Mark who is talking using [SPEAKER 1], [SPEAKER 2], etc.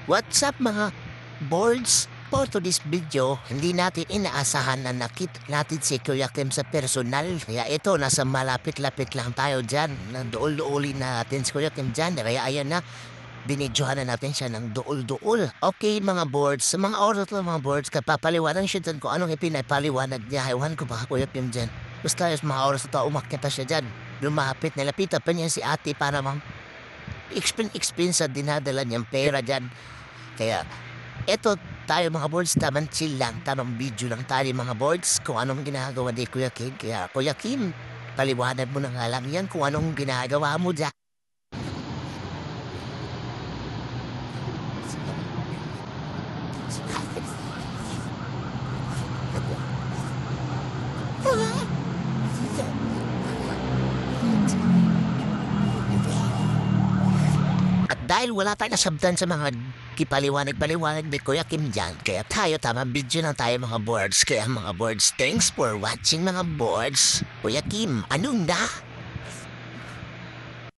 [SPEAKER 1] What's up mga boards? For today's video, hindi natin inaasahan na nakita natin si Kuya Kim sa personal. Kaya ito, nasa malapit-lapit lang tayo dyan. Dool-doolin natin si Kuya Kim dyan. Kaya ayan na, binidyohan na natin siya ng dool-dool. Okay mga boards, sa mga oras lang mga boards, kapapaliwanag siya dyan kung anong ipinapaliwanag niya. Ewan ko ba Kuya Kim dyan. Basta yung mga oras na to, umakyat na siya dyan. Lumapit, nilapitan pa niya si ate para explain sa dinadala niyang pera dyan. Kaya, eto tayo mga boards, tamang chill lang, tamang video lang tayo mga boards kung anong ginagawa ni Kuya Kim. Kaya, Kuya Kim, paliwanag mo na nga lang yan kung anong ginagawa mo dyan. At dahil wala tayong nasabdan sa mga kipaliwanag-paliwanag ni Kuya Kim dyan, kaya tayo tamang video lang tayo mga boards. Kaya mga boards, thanks for watching mga boards. Kuya Kim, anong na?